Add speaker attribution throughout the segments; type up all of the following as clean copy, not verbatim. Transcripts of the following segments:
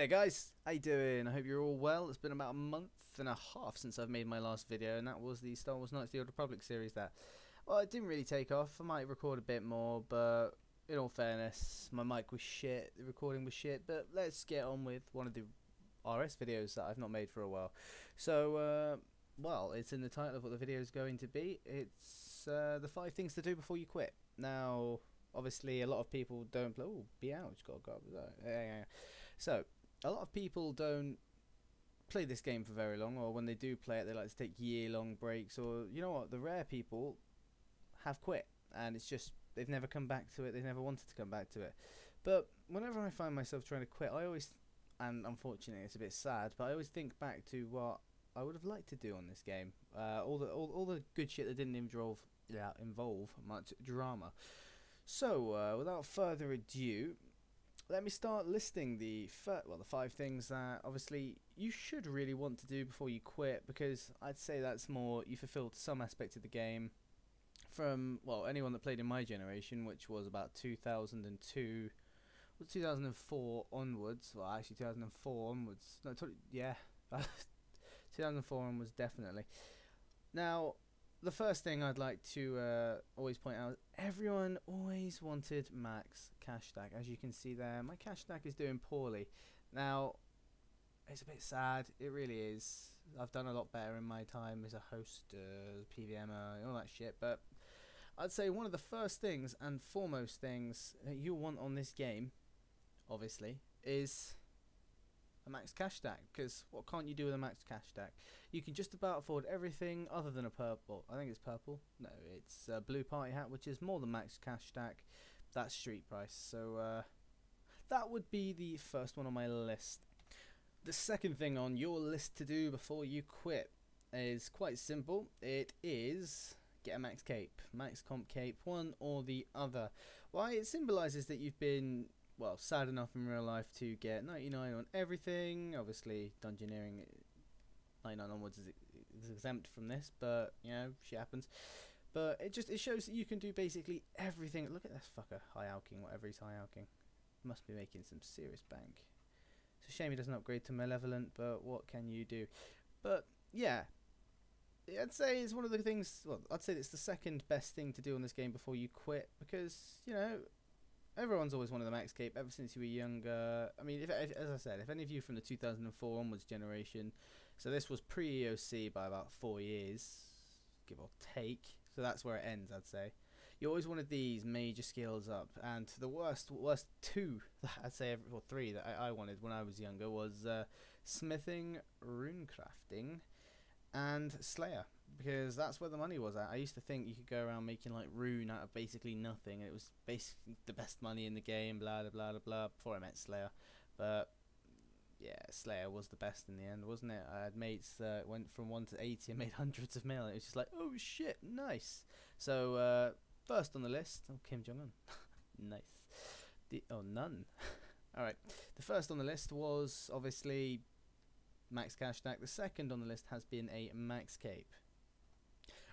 Speaker 1: there guys, how you doing? I hope you're all well. It's been about a month and a half since I've made my last video, and that was the Star Wars Knights of the Old Republic series there. Well, it didn't really take off. I might record a bit more, but in all fairness, my mic was shit, the recording was shit, but let's get on with one of the RS videos that I've not made for a while. So, well, it's in the title of what the video is going to be. It's the 5 things to do before you quit. Now, obviously, a lot of people don't play. Oh, be out! Got to go up. Yeah. So, a lot of people don't play this game for very long, or when they do play it, they like to take year-long breaks. Or you know what? The rare people have quit, and it's just they've never come back to it. They've never wanted to come back to it. But whenever I find myself trying to quit, I always, and unfortunately, it's a bit sad, but I always think back to what I would have liked to do on this game. All the good shit that didn't involve much drama. So, without further ado, let me start listing the 5 things that obviously you should really want to do before you quit, because I'd say that's more you fulfilled some aspect of the game from, well, anyone that played in my generation, which was about 2002, 2004 onwards. Well, actually 2004 onwards. No, yeah, 2004 onwards definitely. Now, the first thing I'd like to always point out, everyone always wanted max cash stack. As you can see there, my cash stack is doing poorly. Now, it's a bit sad, it really is. I've done a lot better in my time as a host, PVMer, all that shit, but I'd say one of the first things and foremost things that you want on this game, obviously, is a max cash stack, because what can't you do with a max cash stack? You can just about afford everything other than a purple. I think it's purple. No, it's a blue party hat, which is more than max cash stack. That's street price. So that would be the first one on my list. The second thing on your list to do before you quit is quite simple. It is get a max cape, max comp cape, one or the other. Why? It symbolises that you've been, well, sad enough in real life to get 99 on everything. Obviously, dungeoneering 99 onwards is exempt from this, but you know, shit happens. But it shows that you can do basically everything. Look at this fucker, high alking, whatever he's high alking. Must be making some serious bank. It's a shame he doesn't upgrade to malevolent, but what can you do? But yeah, I'd say it's one of the things. Well, I'd say it's the second best thing to do on this game before you quit, because you know, everyone's always wanted the max cape ever since you were younger. I mean, if, as I said, if any of you from the 2004 onwards generation, so this was pre-EOC by about 4 years, give or take, so that's where it ends, I'd say. You always wanted these major skills up, and the worst 2, I'd say, or 3 that I wanted when I was younger was smithing, rune crafting, and Slayer, because that's where the money was at. I used to think you could go around making like rune out of basically nothing, and it was basically the best money in the game, blah blah blah blah, before I met Slayer. But yeah, Slayer was the best in the end, wasn't it? I had mates that went from 1 to 80 and made hundreds of mil. It was just like, oh shit, nice. So first on the list, oh, Kim Jong-un. Nice. None. Alright, the first on the list was obviously max cash stack. The second on the list has been a max cape.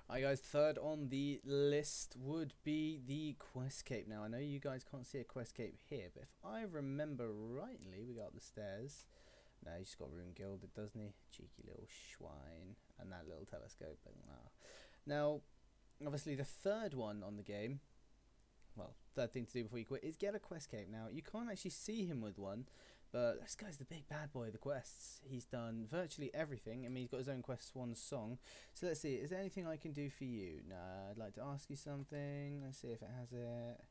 Speaker 1: Alright guys, third on the list would be the quest cape. Now I know you guys can't see a quest cape here, but if I remember rightly, we got up the stairs. No, he's just got rune gilded, doesn't he? Cheeky little swine. And that little telescope. Now, obviously the third one on the game, well, third thing to do before you quit, is get a quest cape. Now, you can't actually see him with one, but this guy's the big bad boy of the quests. He's done virtually everything. I mean, he's got his own Quest 1 song. So let's see, is there anything I can do for you? Nah, I'd like to ask you something. Let's see if it has it.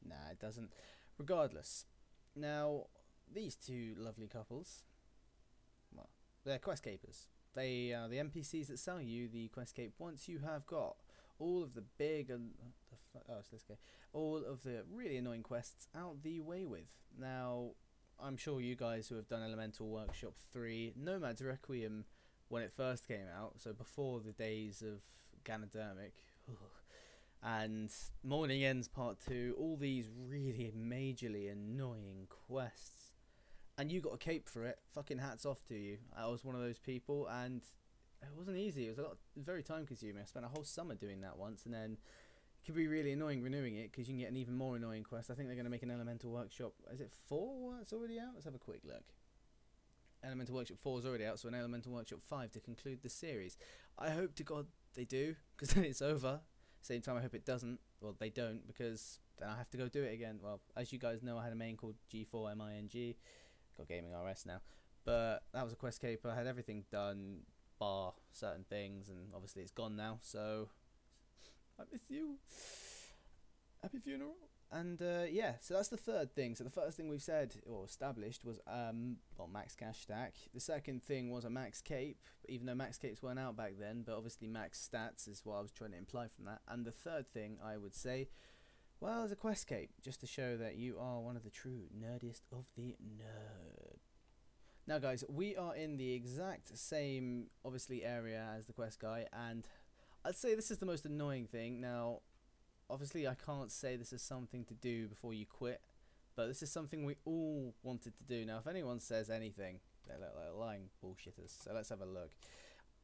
Speaker 1: Nah, it doesn't. Regardless. Now, these two lovely couples, well, they're quest capers. They are the NPCs that sell you the quest cape once you have got all of the big and all of the really annoying quests out the way with. Now, I'm sure you guys who have done Elemental Workshop 3, Nomad's Requiem when it first came out, so before the days of Ganodermic, and Morning Ends Part 2, all these really majorly annoying quests, and you got a cape for it, fucking hats off to you. I was one of those people, and it wasn't easy. It was very time consuming. I spent a whole summer doing that once, and then Could be really annoying renewing it because you can get an even more annoying quest. I think they're going to make an Elemental Workshop. Is it 4 that's already out? Let's have a quick look. Elemental Workshop 4 is already out, so an Elemental Workshop 5 to conclude the series. I hope to God they do, because then it's over. Same time, I hope it doesn't. Well, they don't, because then I have to go do it again. Well, as you guys know, I had a main called G4MING. Got Gaming RS now. But that was a quest caper. I had everything done, bar certain things, and obviously it's gone now, so I miss you. Happy funeral. And yeah, so that's the third thing. So the first thing we've said or established was well, max cash stack. The second thing was a max cape, even though max capes weren't out back then, but obviously max stats is what I was trying to imply from that. And the third thing I would say, well, is a quest cape, just to show that you are one of the true nerdiest of the nerd. Now guys, we are in the exact same obviously area as the quest guy, and I'd say this is the most annoying thing. Now obviously I can't say this is something to do before you quit, but this is something we all wanted to do. Now if anyone says anything, they're lying bullshitters, so let's have a look.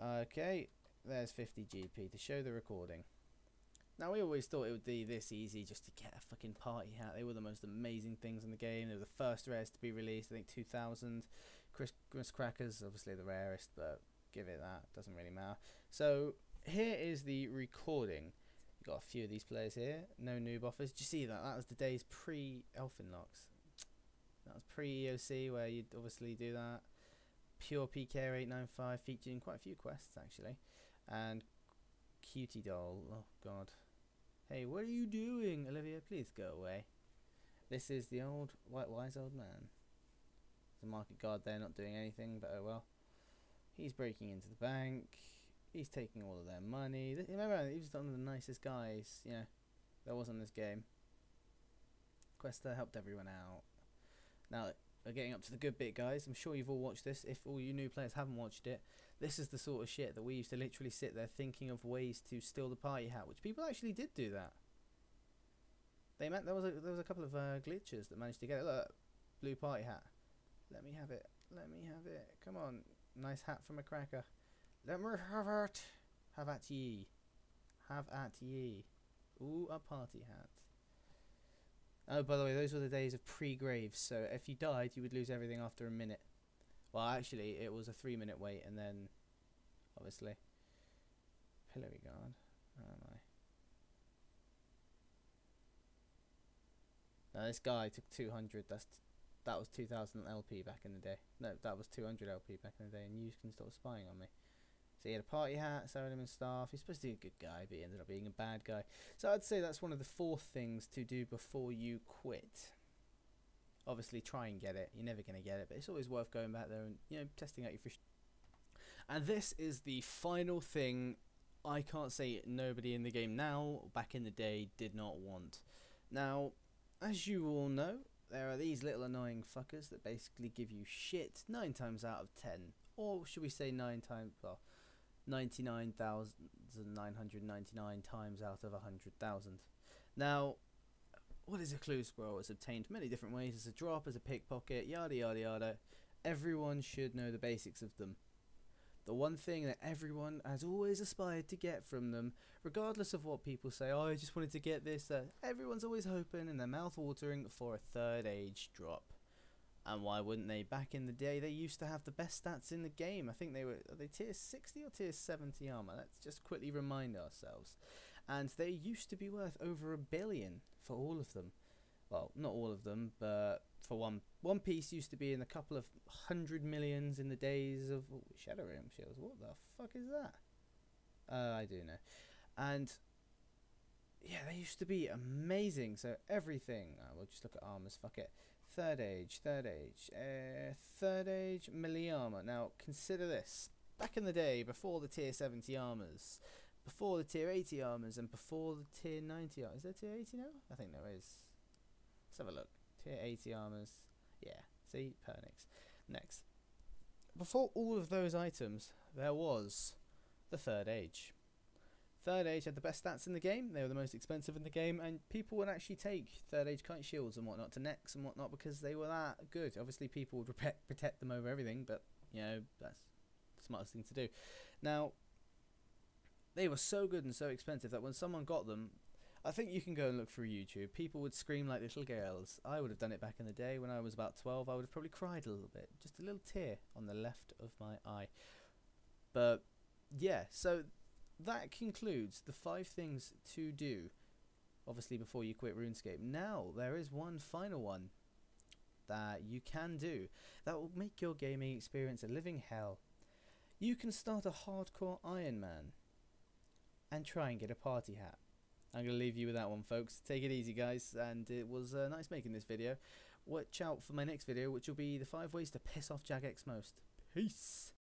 Speaker 1: Okay, there's 50 GP to show the recording. Now we always thought it would be this easy just to get a fucking party hat. They were the most amazing things in the game. They were the first rares to be released, I think 2000. Christmas crackers, obviously the rarest, but give it that, doesn't really matter. So here is the recording. Got a few of these players here. No noob offers. Did you see that? That was the days pre-Elfin Locks. That was pre-EOC where you'd obviously do that. Pure PK895 featuring quite a few quests actually. And Cutie Doll. Oh god. Hey, what are you doing, Olivia? Please go away. This is the old wise old man. There's a market guard there not doing anything, but oh well. He's breaking into the bank. He's taking all of their money. Remember, he was one of the nicest guys, you know, there was in this game. Questa helped everyone out. Now, we're getting up to the good bit, guys. I'm sure you've all watched this. If all you new players haven't watched it, this is the sort of shit that we used to literally sit there thinking of ways to steal the party hat, which people actually did do that. They meant there was a couple of glitches that managed to get it. Look, blue party hat. Let me have it. Let me have it. Come on, nice hat from a cracker. Let me have it. Have at ye. Have at ye. Ooh, a party hat. Oh, by the way, those were the days of pre-graves, so if you died, you would lose everything after a minute. Well, actually, it was a 3-minute wait, and then, obviously, pillory guard. Where am I? Now, this guy took 200. That was 2000 LP back in the day. No, that was 200 LP back in the day, and you can stop spying on me. So he had a party hat, sewing him and staff. He's supposed to be a good guy, but he ended up being a bad guy. So I'd say that's one of the 4 things to do before you quit. Obviously, try and get it. You're never going to get it, but it's always worth going back there and, you know, testing out your fish. And this is the final thing I can't say nobody in the game now, back in the day, did not want. Now, as you all know, there are these little annoying fuckers that basically give you shit 9 times out of 10. Or should we say 9 times, well, 99,999 times out of 100,000. Now, what is a clue scroll? It's obtained many different ways. As a drop, as a pickpocket, yada yada yada. Everyone should know the basics of them. The one thing that everyone has always aspired to get from them, regardless of what people say, oh, I just wanted to get this, everyone's always hoping and their mouth watering for a 3rd age drop. And why wouldn't they? Back in the day, they used to have the best stats in the game. I think they were, are they tier 60 or tier 70 armor? Let's just quickly remind ourselves. And they used to be worth over $1 billion for all of them. Well, not all of them, but for one piece used to be in a couple of 100 millions in the days of Shadow Realm shields. What the fuck is that? I do know. And yeah, they used to be amazing. So everything, we'll just look at armors, fuck it. 3rd age, 3rd age, melee armor. Now, consider this. Back in the day, before the tier 70 armors, before the tier 80 armors, and before the tier 90 armors. Is there tier 80 now? I think there is. Let's have a look. Tier 80 armors. Yeah, see? Pernix. Next. Before all of those items, there was the 3rd age. 3rd age had the best stats in the game. They were the most expensive in the game, and people would actually take 3rd age kite shields and whatnot to necks and whatnot because they were that good. Obviously, people would protect them over everything, but you know, that's the smartest thing to do. Now, they were so good and so expensive that when someone got them, I think you can go and look through YouTube. People would scream like little girls. I would have done it back in the day when I was about 12. I would have probably cried a little bit. Just a little tear on the left of my eye. But yeah, so that concludes the 5 things to do, obviously, before you quit RuneScape. Now, there is one final one that you can do that will make your gaming experience a living hell. You can start a hardcore Iron Man and try and get a party hat. I'm going to leave you with that one, folks. Take it easy, guys, and it was nice making this video. Watch out for my next video, which will be the 5 ways to piss off Jagex most. Peace!